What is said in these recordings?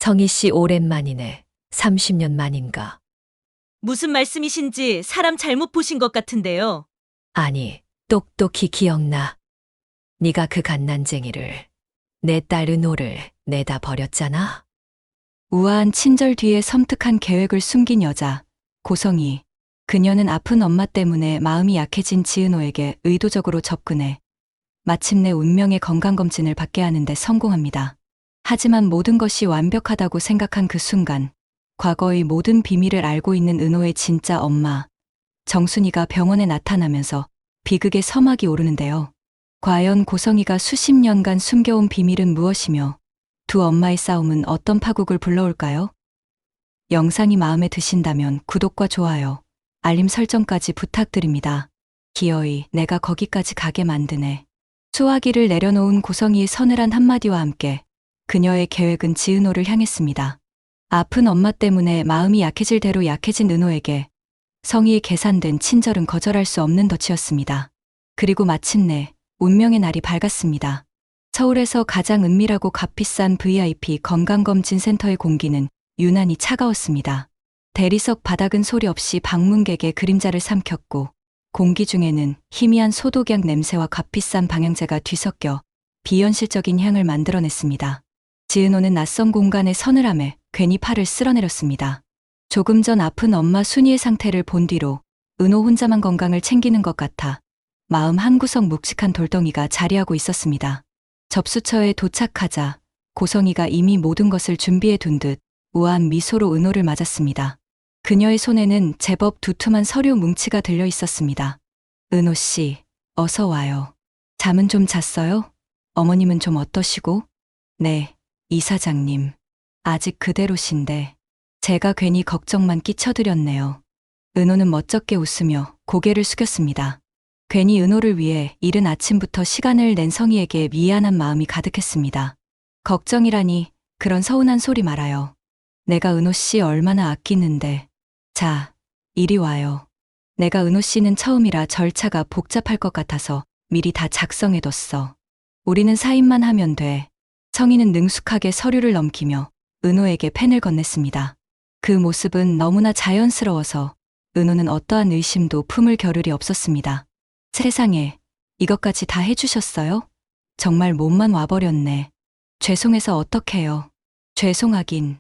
성희 씨 오랜만이네. 30년 만인가. 무슨 말씀이신지 사람 잘못 보신 것 같은데요. 아니, 똑똑히 기억나. 네가 그 갓난쟁이를, 내 딸 은호를 내다 버렸잖아. 우아한 친절 뒤에 섬뜩한 계획을 숨긴 여자, 고성희. 그녀는 아픈 엄마 때문에 마음이 약해진 지은호에게 의도적으로 접근해 마침내 운명의 건강검진을 받게 하는데 성공합니다. 하지만 모든 것이 완벽하다고 생각한 그 순간, 과거의 모든 비밀을 알고 있는 은호의 진짜 엄마, 정순이가 병원에 나타나면서 비극의 서막이 오르는데요. 과연 고성희가 수십 년간 숨겨온 비밀은 무엇이며 두 엄마의 싸움은 어떤 파국을 불러올까요? 영상이 마음에 드신다면 구독과 좋아요, 알림 설정까지 부탁드립니다. 기어이 내가 거기까지 가게 만드네. 수화기를 내려놓은 고성희의 서늘한 한마디와 함께 그녀의 계획은 지은호를 향했습니다. 아픈 엄마 때문에 마음이 약해질 대로 약해진 은호에게 성희의 계산된 친절은 거절할 수 없는 덫이었습니다. 그리고 마침내 운명의 날이 밝았습니다. 서울에서 가장 은밀하고 값비싼 VIP 건강검진센터의 공기는 유난히 차가웠습니다. 대리석 바닥은 소리 없이 방문객의 그림자를 삼켰고, 공기 중에는 희미한 소독약 냄새와 값비싼 방향제가 뒤섞여 비현실적인 향을 만들어냈습니다. 지은호는 낯선 공간의 서늘함에 괜히 팔을 쓸어내렸습니다. 조금 전 아픈 엄마 순이의 상태를 본 뒤로 은호 혼자만 건강을 챙기는 것 같아 마음 한구석 묵직한 돌덩이가 자리하고 있었습니다. 접수처에 도착하자 고성희가 이미 모든 것을 준비해 둔 듯 우아한 미소로 은호를 맞았습니다. 그녀의 손에는 제법 두툼한 서류 뭉치가 들려 있었습니다. 은호 씨, 어서 와요. 잠은 좀 잤어요? 어머님은 좀 어떠시고? 네, 이사장님. 아직 그대로신데 제가 괜히 걱정만 끼쳐드렸네요. 은호는 멋쩍게 웃으며 고개를 숙였습니다. 괜히 은호를 위해 이른 아침부터 시간을 낸 성희에게 미안한 마음이 가득했습니다. 걱정이라니 그런 서운한 소리 말아요. 내가 은호 씨 얼마나 아끼는데. 자, 이리 와요. 내가 은호 씨는 처음이라 절차가 복잡할 것 같아서 미리 다 작성해뒀어. 우리는 사인만 하면 돼. 성희는 능숙하게 서류를 넘기며 은호에게 펜을 건넸습니다. 그 모습은 너무나 자연스러워서 은호는 어떠한 의심도 품을 겨를이 없었습니다. 세상에, 이것까지 다 해주셨어요? 정말 몸만 와버렸네. 죄송해서 어떡해요. 죄송하긴.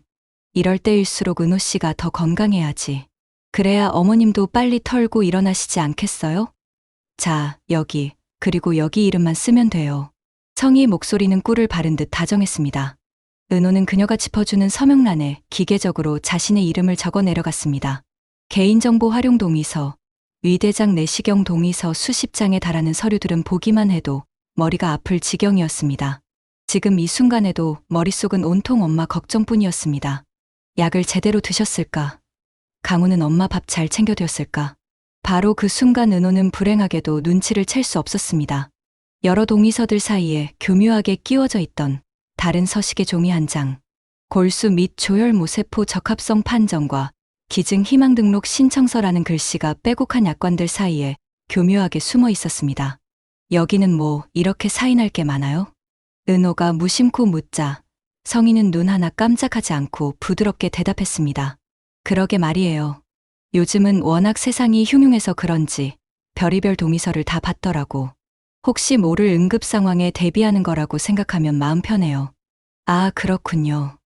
이럴 때일수록 은호 씨가 더 건강해야지. 그래야 어머님도 빨리 털고 일어나시지 않겠어요? 자, 여기, 그리고 여기 이름만 쓰면 돼요. 성희의 목소리는 꿀을 바른 듯 다정했습니다. 은호는 그녀가 짚어주는 서명란에 기계적으로 자신의 이름을 적어 내려갔습니다. 개인정보 활용 동의서, 위대장 내시경 동의서 수십 장에 달하는 서류들은 보기만 해도 머리가 아플 지경이었습니다. 지금 이 순간에도 머릿속은 온통 엄마 걱정뿐이었습니다. 약을 제대로 드셨을까? 강우는 엄마 밥 잘 챙겨드렸을까? 바로 그 순간 은호는 불행하게도 눈치를 챌 수 없었습니다. 여러 동의서들 사이에 교묘하게 끼워져 있던 다른 서식의 종이 한 장, 골수 및 조혈 모세포 적합성 판정과 기증 희망 등록 신청서라는 글씨가 빼곡한 약관들 사이에 교묘하게 숨어 있었습니다. 여기는 뭐 이렇게 사인할 게 많아요? 은호가 무심코 묻자 성희는 눈 하나 깜짝하지 않고 부드럽게 대답했습니다. 그러게 말이에요. 요즘은 워낙 세상이 흉흉해서 그런지 별의별 동의서를 다 받더라고. 혹시 모를 응급 상황에 대비하는 거라고 생각하면 마음 편해요. 아, 그렇군요.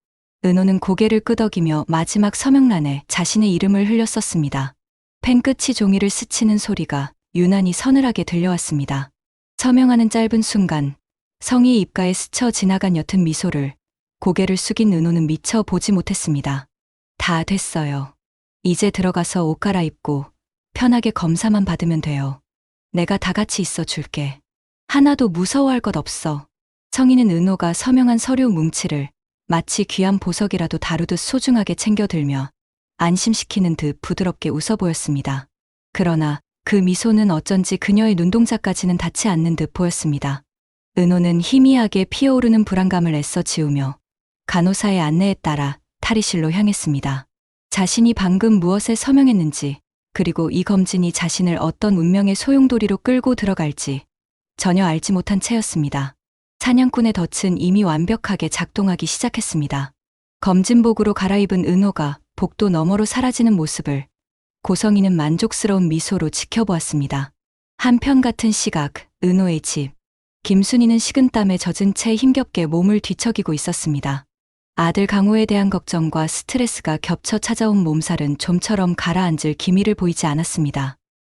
은호는 고개를 끄덕이며 마지막 서명란에 자신의 이름을 흘려 썼습니다. 펜 끝이 종이를 스치는 소리가 유난히 서늘하게 들려왔습니다. 서명하는 짧은 순간 성희의 입가에 스쳐 지나간 옅은 미소를 고개를 숙인 은호는 미처 보지 못했습니다. 다 됐어요. 이제 들어가서 옷 갈아입고 편하게 검사만 받으면 돼요. 내가 다 같이 있어 줄게. 하나도 무서워할 것 없어. 성희는 은호가 서명한 서류 뭉치를 마치 귀한 보석이라도 다루듯 소중하게 챙겨들며 안심시키는 듯 부드럽게 웃어 보였습니다. 그러나 그 미소는 어쩐지 그녀의 눈동자까지는 닿지 않는 듯 보였습니다. 은호는 희미하게 피어오르는 불안감을 애써 지우며 간호사의 안내에 따라 탈의실로 향했습니다. 자신이 방금 무엇에 서명했는지, 그리고 이 검진이 자신을 어떤 운명의 소용돌이로 끌고 들어갈지 전혀 알지 못한 채였습니다. 사냥꾼의 덫은 이미 완벽하게 작동하기 시작했습니다. 검진복으로 갈아입은 은호가 복도 너머로 사라지는 모습을 고성이는 만족스러운 미소로 지켜보았습니다. 한편 같은 시각, 은호의 집. 김순이는 식은땀에 젖은 채 힘겹게 몸을 뒤척이고 있었습니다. 아들 강호에 대한 걱정과 스트레스가 겹쳐 찾아온 몸살은 좀처럼 가라앉을 기미를 보이지 않았습니다.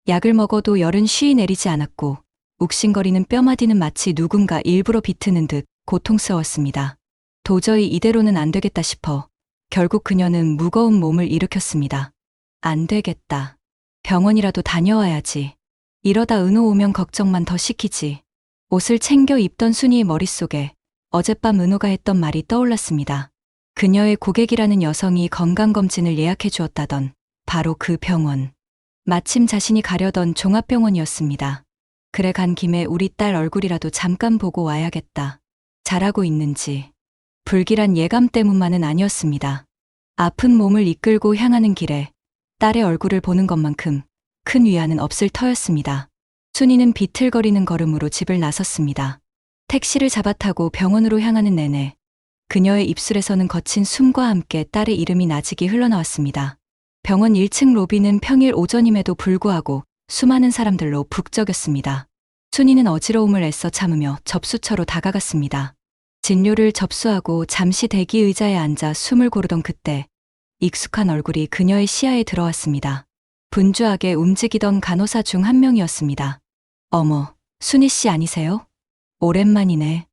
약을 먹어도 열은 쉬이 내리지 않았고 욱신거리는 뼈마디는 마치 누군가 일부러 비트는 듯 고통스러웠습니다. 도저히 이대로는 안 되겠다 싶어 결국 그녀는 무거운 몸을 일으켰습니다. 안 되겠다. 병원이라도 다녀와야지. 이러다 은호 오면 걱정만 더 시키지. 옷을 챙겨 입던 순이의 머릿속에 어젯밤 은호가 했던 말이 떠올랐습니다. 그녀의 고객이라는 여성이 건강검진을 예약해 주었다던 바로 그 병원. 마침 자신이 가려던 종합병원이었습니다. 그래 간 김에 우리 딸 얼굴이라도 잠깐 보고 와야겠다. 잘하고 있는지. 불길한 예감 때문만은 아니었습니다. 아픈 몸을 이끌고 향하는 길에 딸의 얼굴을 보는 것만큼 큰 위안은 없을 터였습니다. 순이는 비틀거리는 걸음으로 집을 나섰습니다. 택시를 잡아타고 병원으로 향하는 내내 그녀의 입술에서는 거친 숨과 함께 딸의 이름이 나직이 흘러나왔습니다. 병원 1층 로비는 평일 오전임에도 불구하고 수많은 사람들로 북적였습니다. 순이는 어지러움을 애써 참으며 접수처로 다가갔습니다. 진료를 접수하고 잠시 대기 의자에 앉아 숨을 고르던 그때 익숙한 얼굴이 그녀의 시야에 들어왔습니다. 분주하게 움직이던 간호사 중 한 명이었습니다. 어머, 순이 씨 아니세요? 오랜만이네.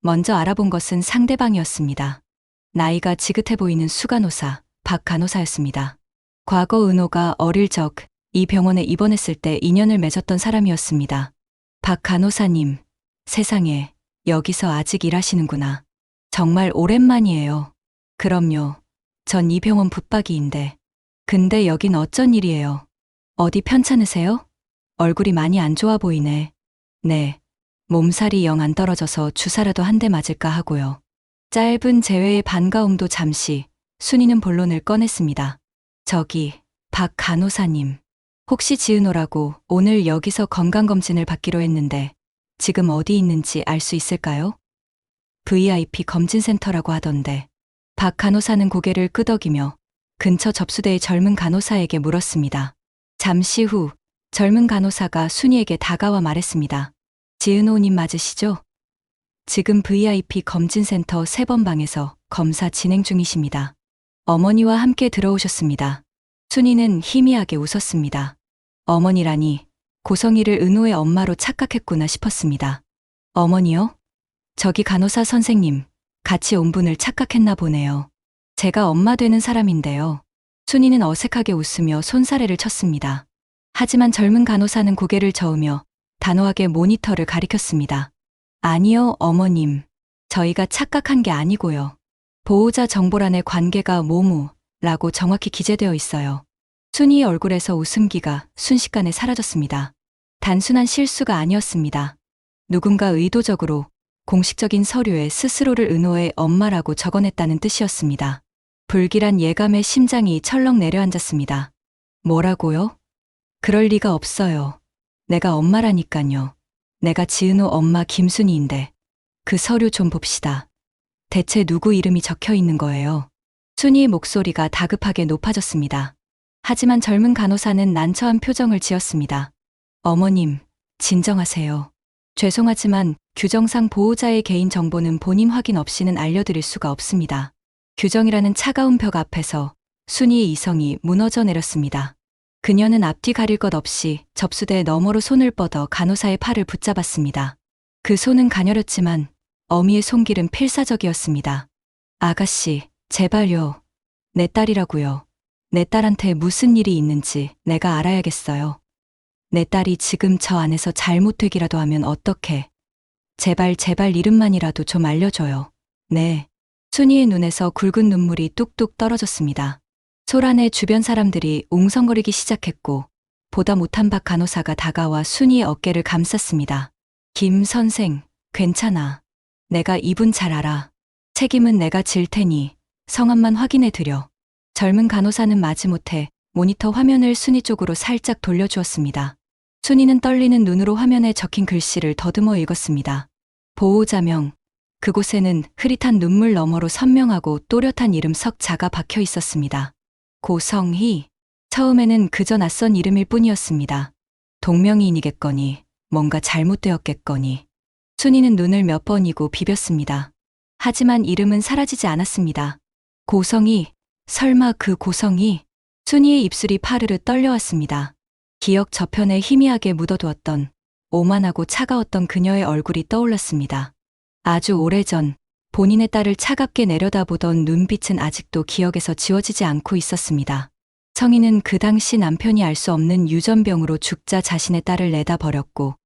먼저 알아본 것은 상대방이었습니다. 나이가 지긋해 보이는 수간호사, 박 간호사였습니다. 과거 은호가 어릴 적 이 병원에 입원했을 때 인연을 맺었던 사람이었습니다. 박 간호사님, 세상에, 여기서 아직 일하시는구나. 정말 오랜만이에요. 그럼요. 전 이 병원 붙박이인데. 근데 여긴 어쩐 일이에요? 어디 편찮으세요? 얼굴이 많이 안 좋아 보이네. 네. 몸살이 영 안 떨어져서 주사라도 한 대 맞을까 하고요. 짧은 재회의 반가움도 잠시 순이는 본론을 꺼냈습니다. 저기, 박 간호사님. 혹시 지은호라고 오늘 여기서 건강검진을 받기로 했는데 지금 어디 있는지 알 수 있을까요? VIP 검진센터라고 하던데. 박 간호사는 고개를 끄덕이며 근처 접수대의 젊은 간호사에게 물었습니다. 잠시 후 젊은 간호사가 순이에게 다가와 말했습니다. 지은호님 맞으시죠? 지금 VIP 검진센터 3번 방에서 검사 진행 중이십니다. 어머니와 함께 들어오셨습니다. 순이는 희미하게 웃었습니다. 어머니라니 고성이를 은호의 엄마로 착각했구나 싶었습니다. 어머니요? 저기 간호사 선생님, 같이 온 분을 착각했나 보네요. 제가 엄마 되는 사람인데요. 순이는 어색하게 웃으며 손사래를 쳤습니다. 하지만 젊은 간호사는 고개를 저으며 단호하게 모니터를 가리켰습니다. 아니요, 어머님. 저희가 착각한 게 아니고요. 보호자 정보란에 관계가 모무라고 정확히 기재되어 있어요. 순이의 얼굴에서 웃음기가 순식간에 사라졌습니다. 단순한 실수가 아니었습니다. 누군가 의도적으로 공식적인 서류에 스스로를 은호의 엄마라고 적어냈다는 뜻이었습니다. 불길한 예감에 심장이 철렁 내려앉았습니다. 뭐라고요? 그럴 리가 없어요. 내가 엄마라니깐요. 내가 지은호 엄마 김순이인데 그 서류 좀 봅시다. 대체 누구 이름이 적혀 있는 거예요? 순이의 목소리가 다급하게 높아졌습니다. 하지만 젊은 간호사는 난처한 표정을 지었습니다. 어머님, 진정하세요. 죄송하지만 규정상 보호자의 개인 정보는 본인 확인 없이는 알려드릴 수가 없습니다. 규정이라는 차가운 벽 앞에서 순이의 이성이 무너져 내렸습니다. 그녀는 앞뒤 가릴 것 없이 접수대 너머로 손을 뻗어 간호사의 팔을 붙잡았습니다. 그 손은 가녀렸지만 어미의 손길은 필사적이었습니다. 아가씨, 제발요. 내 딸이라고요. 내 딸한테 무슨 일이 있는지 내가 알아야겠어요. 내 딸이 지금 저 안에서 잘못되기라도 하면 어떡해. 제발 이름만이라도 좀 알려줘요. 네. 순이의 눈에서 굵은 눈물이 뚝뚝 떨어졌습니다. 소란에 주변 사람들이 웅성거리기 시작했고 보다 못한 박 간호사가 다가와 순이의 어깨를 감쌌습니다. 김 선생, 괜찮아. 내가 이분 잘 알아. 책임은 내가 질 테니 성함만 확인해 드려. 젊은 간호사는 마지못해 모니터 화면을 순이 쪽으로 살짝 돌려주었습니다. 순이는 떨리는 눈으로 화면에 적힌 글씨를 더듬어 읽었습니다. 보호자명, 그곳에는 흐릿한 눈물 너머로 선명하고 또렷한 이름 석 자가 박혀 있었습니다. 고성희. 처음에는 그저 낯선 이름일 뿐이었습니다. 동명이인이겠거니, 뭔가 잘못되었겠거니. 순이는 눈을 몇 번이고 비볐습니다. 하지만 이름은 사라지지 않았습니다. 고성희, 설마 그 고성희? 순이의 입술이 파르르 떨려왔습니다. 기억 저편에 희미하게 묻어두었던 오만하고 차가웠던 그녀의 얼굴이 떠올랐습니다. 아주 오래전 본인의 딸을 차갑게 내려다보던 눈빛은 아직도 기억에서 지워지지 않고 있었습니다. 성희는 그 당시 남편이 알 수 없는 유전병으로 죽자 자신의 딸을 내다 버렸고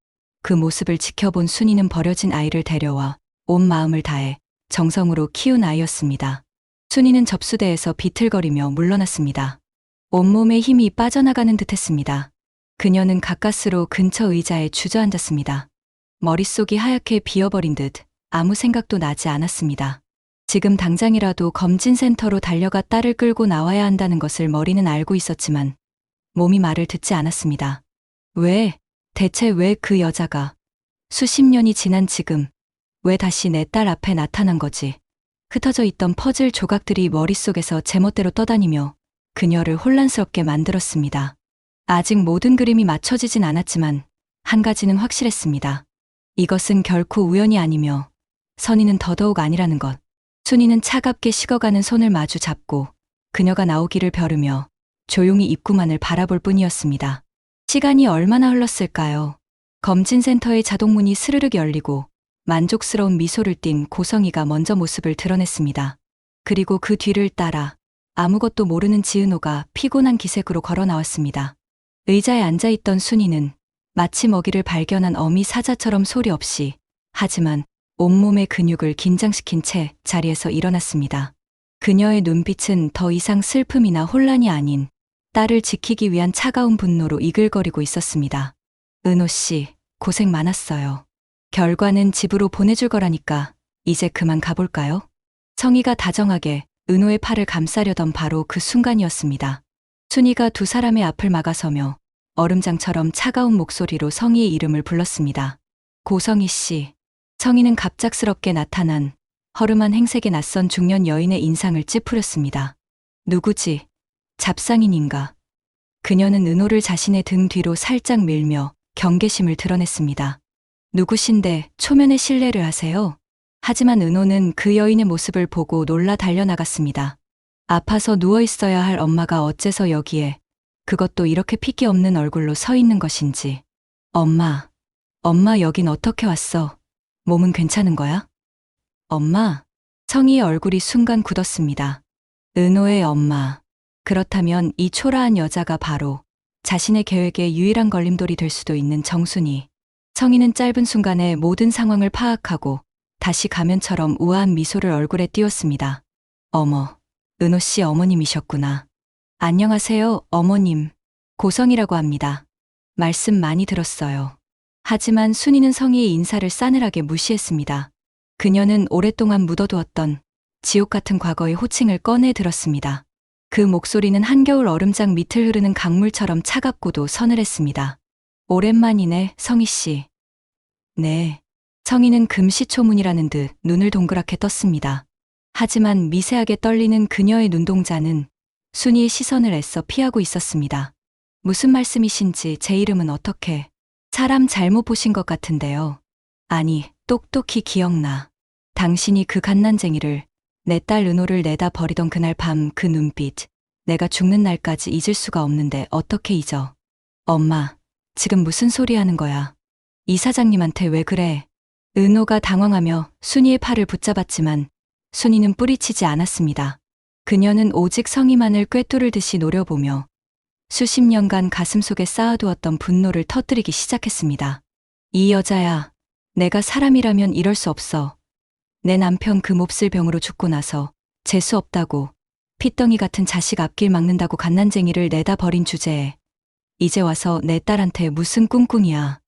그 모습을 지켜본 순이는 버려진 아이를 데려와 온 마음을 다해 정성으로 키운 아이였습니다. 순이는 접수대에서 비틀거리며 물러났습니다. 온몸에 힘이 빠져나가는 듯했습니다. 그녀는 가까스로 근처 의자에 주저앉았습니다. 머릿속이 하얗게 비어버린 듯 아무 생각도 나지 않았습니다. 지금 당장이라도 검진센터로 달려가 딸을 끌고 나와야 한다는 것을 머리는 알고 있었지만 몸이 말을 듣지 않았습니다. 대체 왜 그 여자가 수십 년이 지난 지금 왜 다시 내 딸 앞에 나타난 거지? 흩어져 있던 퍼즐 조각들이 머릿속에서 제멋대로 떠다니며 그녀를 혼란스럽게 만들었습니다. 아직 모든 그림이 맞춰지진 않았지만 한 가지는 확실했습니다. 이것은 결코 우연이 아니며 선의는 더더욱 아니라는 것. 순이는 차갑게 식어가는 손을 마주 잡고 그녀가 나오기를 벼르며 조용히 입구만을 바라볼 뿐이었습니다. 시간이 얼마나 흘렀을까요? 검진센터의 자동문이 스르륵 열리고 만족스러운 미소를 띤 고성희가 먼저 모습을 드러냈습니다. 그리고 그 뒤를 따라 아무것도 모르는 지은호가 피곤한 기색으로 걸어 나왔습니다. 의자에 앉아있던 순이는 마치 먹이를 발견한 어미 사자처럼 소리 없이 하지만 온몸의 근육을 긴장시킨 채 자리에서 일어났습니다. 그녀의 눈빛은 더 이상 슬픔이나 혼란이 아닌 딸을 지키기 위한 차가운 분노로 이글거리고 있었습니다. 은호 씨, 고생 많았어요. 결과는 집으로 보내줄 거라니까 이제 그만 가볼까요? 성희가 다정하게 은호의 팔을 감싸려던 바로 그 순간이었습니다. 순이가 두 사람의 앞을 막아서며 얼음장처럼 차가운 목소리로 성희의 이름을 불렀습니다. 고성희 씨. 성희는 갑작스럽게 나타난 허름한 행색의 낯선 중년 여인의 인상을 찌푸렸습니다. 누구지? 잡상인인가? 그녀는 은호를 자신의 등 뒤로 살짝 밀며 경계심을 드러냈습니다. 누구신데 초면에 실례를 하세요? 하지만 은호는 그 여인의 모습을 보고 놀라 달려나갔습니다. 아파서 누워있어야 할 엄마가 어째서 여기에, 그것도 이렇게 핏기 없는 얼굴로 서 있는 것인지. 엄마 여긴 어떻게 왔어? 몸은 괜찮은 거야? 엄마? 성희의 얼굴이 순간 굳었습니다. 은호의 엄마. 그렇다면 이 초라한 여자가 바로 자신의 계획의 유일한 걸림돌이 될 수도 있는 정순이. 성희는 짧은 순간에 모든 상황을 파악하고 다시 가면처럼 우아한 미소를 얼굴에 띄웠습니다. 어머, 은호 씨 어머님이셨구나. 안녕하세요, 어머님. 고성이라고 합니다. 말씀 많이 들었어요. 하지만 순이는 성희의 인사를 싸늘하게 무시했습니다. 그녀는 오랫동안 묻어두었던 지옥 같은 과거의 호칭을 꺼내 들었습니다. 그 목소리는 한겨울 얼음장 밑을 흐르는 강물처럼 차갑고도 서늘했습니다. 오랜만이네, 성희 씨. 네. 성희는 금시초문이라는 듯 눈을 동그랗게 떴습니다. 하지만 미세하게 떨리는 그녀의 눈동자는 순이의 시선을 애써 피하고 있었습니다. 무슨 말씀이신지 제 이름은 어떻게... 사람 잘못 보신 것 같은데요. 아니, 똑똑히 기억나. 당신이 그 갓난쟁이를, 내 딸 은호를 내다 버리던 그날 밤 그 눈빛, 내가 죽는 날까지 잊을 수가 없는데 어떻게 잊어. 엄마, 지금 무슨 소리 하는 거야? 이 사장님한테 왜 그래? 은호가 당황하며 순이의 팔을 붙잡았지만 순이는 뿌리치지 않았습니다. 그녀는 오직 성희만을 꿰뚫을 듯이 노려보며 수십 년간 가슴속에 쌓아두었던 분노를 터뜨리기 시작했습니다. 이 여자야, 내가 사람이라면 이럴 수 없어. 내 남편 그 몹쓸 병으로 죽고 나서 재수 없다고, 핏덩이 같은 자식 앞길 막는다고 갓난쟁이를 내다 버린 주제에 이제 와서 내 딸한테 무슨 꿍꿍이야.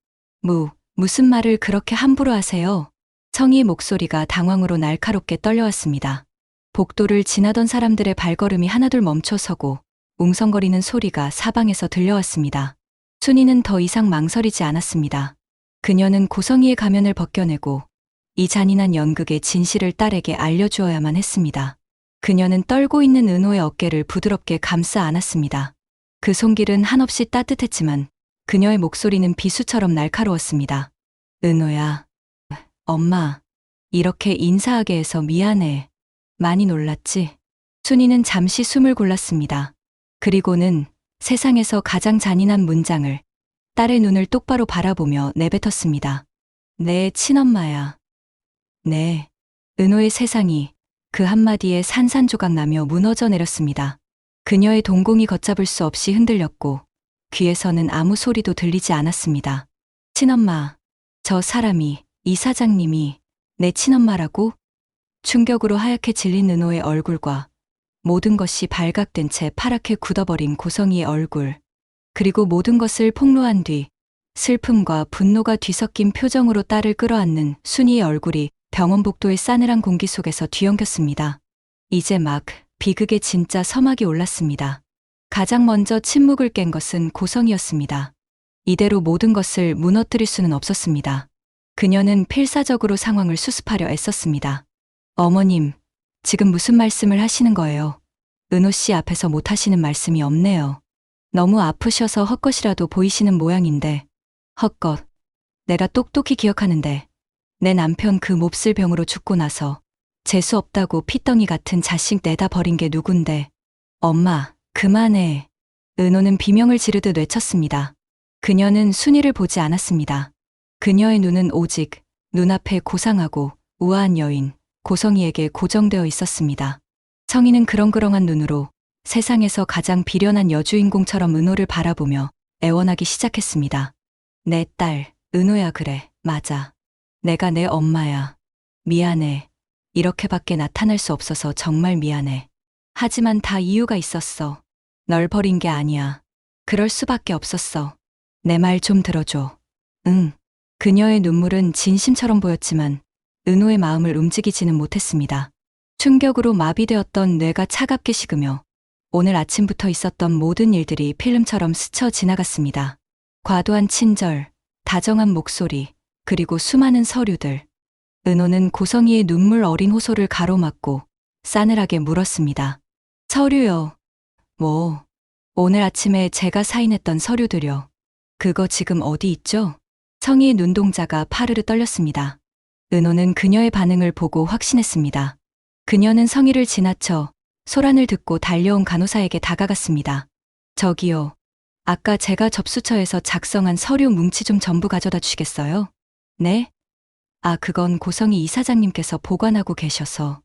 무슨 말을 그렇게 함부로 하세요? 성희의 목소리가 당황으로 날카롭게 떨려왔습니다. 복도를 지나던 사람들의 발걸음이 하나둘 멈춰서고 웅성거리는 소리가 사방에서 들려왔습니다. 순이는 더 이상 망설이지 않았습니다. 그녀는 고성희의 가면을 벗겨내고 이 잔인한 연극의 진실을 딸에게 알려주어야만 했습니다. 그녀는 떨고 있는 은호의 어깨를 부드럽게 감싸 안았습니다. 그 손길은 한없이 따뜻했지만 그녀의 목소리는 비수처럼 날카로웠습니다. 은호야, 엄마, 이렇게 인사하게 해서 미안해. 많이 놀랐지? 순이는 잠시 숨을 골랐습니다. 그리고는 세상에서 가장 잔인한 문장을 딸의 눈을 똑바로 바라보며 내뱉었습니다. 내 친엄마야. 네. 은호의 세상이 그 한마디에 산산조각 나며 무너져 내렸습니다. 그녀의 동공이 걷잡을 수 없이 흔들렸고 귀에서는 아무 소리도 들리지 않았습니다. 친엄마, 저 사람이, 이 사장님이 내 친엄마라고? 충격으로 하얗게 질린 은호의 얼굴과 모든 것이 발각된 채 파랗게 굳어버린 고성이의 얼굴, 그리고 모든 것을 폭로한 뒤 슬픔과 분노가 뒤섞인 표정으로 딸을 끌어안는 순이의 얼굴이 병원 복도의 싸늘한 공기 속에서 뒤엉켰습니다. 이제 막 비극의 진짜 서막이 올랐습니다. 가장 먼저 침묵을 깬 것은 고성이었습니다. 이대로 모든 것을 무너뜨릴 수는 없었습니다. 그녀는 필사적으로 상황을 수습하려 애썼습니다. 어머님, 지금 무슨 말씀을 하시는 거예요? 은호 씨 앞에서 못 하시는 말씀이 없네요. 너무 아프셔서 헛것이라도 보이시는 모양인데. 헛것. 내가 똑똑히 기억하는데 내 남편 그 몹쓸 병으로 죽고 나서 재수 없다고 핏덩이 같은 자식 내다 버린 게 누군데. 엄마, 그만해. 은호는 비명을 지르듯 외쳤습니다. 그녀는 순이를 보지 않았습니다. 그녀의 눈은 오직 눈앞에 고상하고 우아한 여인, 고성이에게 고정되어 있었습니다. 성희는 그렁그렁한 눈으로 세상에서 가장 비련한 여주인공처럼 은호를 바라보며 애원하기 시작했습니다. 내 딸, 은호야 그래, 맞아. 내가 내 엄마야. 미안해. 이렇게밖에 나타날 수 없어서 정말 미안해. 하지만 다 이유가 있었어. 널 버린 게 아니야. 그럴 수밖에 없었어. 내 말 좀 들어줘. 응. 그녀의 눈물은 진심처럼 보였지만 은호의 마음을 움직이지는 못했습니다. 충격으로 마비되었던 뇌가 차갑게 식으며 오늘 아침부터 있었던 모든 일들이 필름처럼 스쳐 지나갔습니다. 과도한 친절, 다정한 목소리, 그리고 수많은 서류들. 은호는 고성이의 눈물 어린 호소를 가로막고 싸늘하게 물었습니다. 서류요. 뭐, 오늘 아침에 제가 사인했던 서류들요. 그거 지금 어디 있죠? 성희의 눈동자가 파르르 떨렸습니다. 은호는 그녀의 반응을 보고 확신했습니다. 그녀는 성희를 지나쳐 소란을 듣고 달려온 간호사에게 다가갔습니다. 저기요. 아까 제가 접수처에서 작성한 서류 뭉치 좀 전부 가져다 주시겠어요? 네? 아, 그건 고성희 이사장님께서 보관하고 계셔서.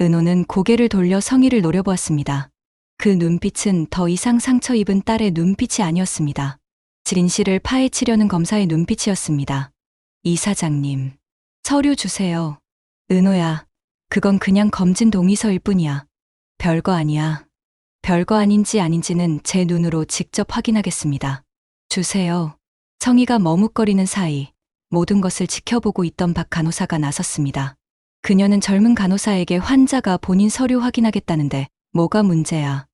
은호는 고개를 돌려 성희를 노려보았습니다. 그 눈빛은 더 이상 상처 입은 딸의 눈빛이 아니었습니다. 진실을 파헤치려는 검사의 눈빛이었습니다. 이사장님, 서류 주세요. 은호야, 그건 그냥 검진 동의서일 뿐이야. 별거 아니야. 별거 아닌지 아닌지는 제 눈으로 직접 확인하겠습니다. 주세요. 성희가 머뭇거리는 사이 모든 것을 지켜보고 있던 박 간호사가 나섰습니다. 그녀는 젊은 간호사에게 환자가 본인 서류 확인하겠다는데 뭐가 문제야.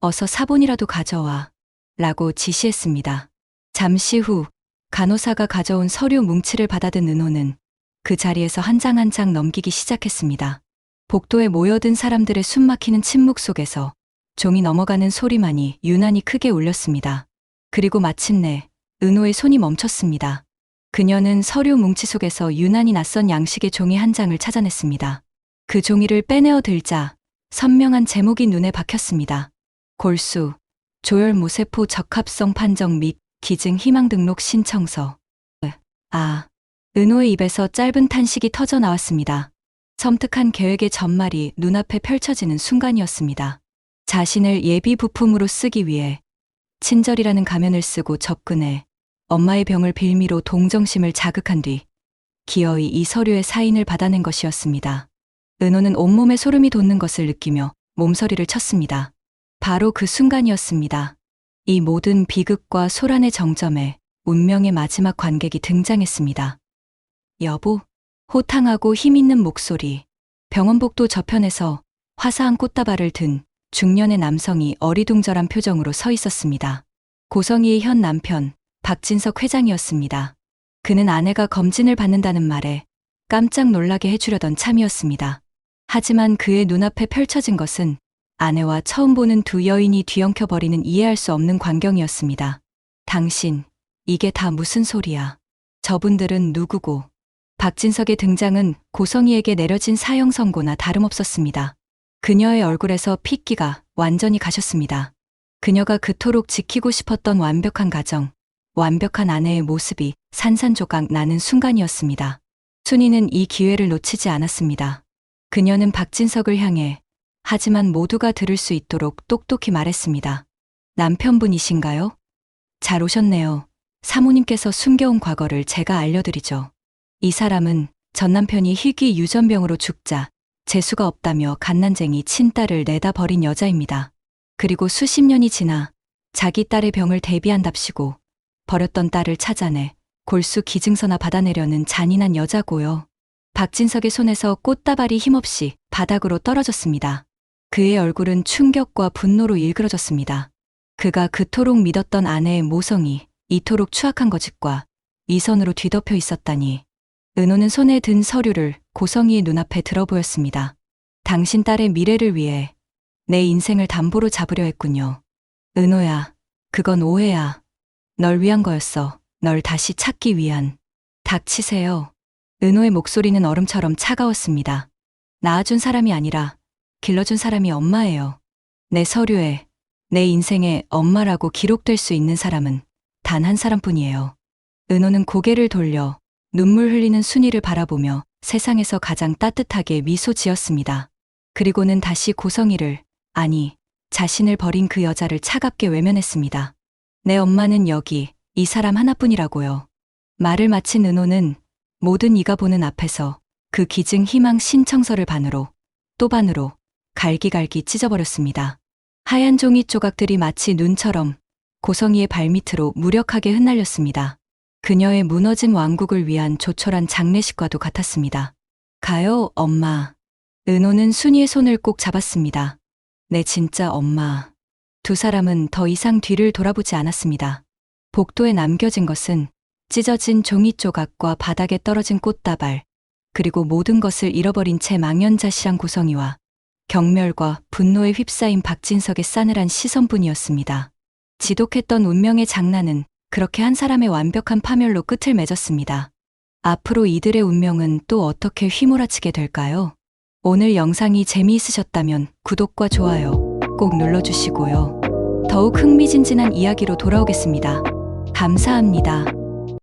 어서 사본이라도 가져와. 라고 지시했습니다. 잠시 후 간호사가 가져온 서류 뭉치를 받아든 은호는 그 자리에서 한 장 한 장 넘기기 시작했습니다. 복도에 모여든 사람들의 숨막히는 침묵 속에서 종이 넘어가는 소리만이 유난히 크게 울렸습니다. 그리고 마침내 은호의 손이 멈췄습니다. 그녀는 서류 뭉치 속에서 유난히 낯선 양식의 종이 한 장을 찾아냈습니다. 그 종이를 빼내어 들자 선명한 제목이 눈에 박혔습니다. 골수, 조혈모세포 적합성 판정 및 기증 희망 등록 신청서. 아, 은호의 입에서 짧은 탄식이 터져 나왔습니다. 섬뜩한 계획의 전말이 눈앞에 펼쳐지는 순간이었습니다. 자신을 예비 부품으로 쓰기 위해 친절이라는 가면을 쓰고 접근해 엄마의 병을 빌미로 동정심을 자극한 뒤 기어이 이 서류의 사인을 받아낸 것이었습니다. 은호는 온몸에 소름이 돋는 것을 느끼며 몸서리를 쳤습니다. 바로 그 순간이었습니다. 이 모든 비극과 소란의 정점에 운명의 마지막 관객이 등장했습니다. 여보, 호탕하고 힘있는 목소리. 병원 복도 저편에서 화사한 꽃다발을 든 중년의 남성이 어리둥절한 표정으로 서 있었습니다. 고성희의 현 남편, 박진석 회장이었습니다. 그는 아내가 검진을 받는다는 말에 깜짝 놀라게 해주려던 참이었습니다. 하지만 그의 눈앞에 펼쳐진 것은 아내와 처음 보는 두 여인이 뒤엉켜버리는 이해할 수 없는 광경이었습니다. 당신, 이게 다 무슨 소리야? 저분들은 누구고? 박진석의 등장은 고성희에게 내려진 사형 선고나 다름없었습니다. 그녀의 얼굴에서 핏기가 완전히 가셨습니다. 그녀가 그토록 지키고 싶었던 완벽한 가정, 완벽한 아내의 모습이 산산조각 나는 순간이었습니다. 순이는 이 기회를 놓치지 않았습니다. 그녀는 박진석을 향해 하지만 모두가 들을 수 있도록 똑똑히 말했습니다. 남편분이신가요? 잘 오셨네요. 사모님께서 숨겨온 과거를 제가 알려드리죠. 이 사람은 전 남편이 희귀 유전병으로 죽자 재수가 없다며 갓난쟁이 친딸을 내다 버린 여자입니다. 그리고 수십 년이 지나 자기 딸의 병을 대비한답시고 버렸던 딸을 찾아내 골수 기증서나 받아내려는 잔인한 여자고요. 박진석의 손에서 꽃다발이 힘없이 바닥으로 떨어졌습니다. 그의 얼굴은 충격과 분노로 일그러졌습니다. 그가 그토록 믿었던 아내의 모성이 이토록 추악한 거짓과 위선으로 뒤덮여 있었다니. 은호는 손에 든 서류를 고성희의 눈앞에 들어보였습니다. 당신 딸의 미래를 위해 내 인생을 담보로 잡으려 했군요. 은호야, 그건 오해야. 널 위한 거였어. 널 다시 찾기 위한. 닥치세요. 은호의 목소리는 얼음처럼 차가웠습니다. 낳아준 사람이 아니라 길러준 사람이 엄마예요. 내 서류에 내 인생의 엄마라고 기록될 수 있는 사람은 단 한 사람뿐이에요. 은호는 고개를 돌려 눈물 흘리는 순이를 바라보며 세상에서 가장 따뜻하게 미소 지었습니다. 그리고는 다시 고성희를, 아니, 자신을 버린 그 여자를 차갑게 외면했습니다. 내 엄마는 여기, 이 사람 하나뿐이라고요. 말을 마친 은호는 모든 이가 보는 앞에서 그 기증 희망 신청서를 반으로, 또 반으로 갈기갈기 찢어버렸습니다. 하얀 종이 조각들이 마치 눈처럼 고성희의 발밑으로 무력하게 흩날렸습니다. 그녀의 무너진 왕국을 위한 조촐한 장례식과도 같았습니다. 가요, 엄마. 은호는 순이의 손을 꼭 잡았습니다. 내 진짜 엄마. 두 사람은 더 이상 뒤를 돌아보지 않았습니다. 복도에 남겨진 것은 찢어진 종이 조각과 바닥에 떨어진 꽃다발, 그리고 모든 것을 잃어버린 채 망연자실한 고성희와 경멸과 분노에 휩싸인 박진석의 싸늘한 시선뿐이었습니다. 지독했던 운명의 장난은 그렇게 한 사람의 완벽한 파멸로 끝을 맺었습니다. 앞으로 이들의 운명은 또 어떻게 휘몰아치게 될까요? 오늘 영상이 재미있으셨다면 구독과 좋아요 꼭 눌러주시고요. 더욱 흥미진진한 이야기로 돌아오겠습니다. 감사합니다.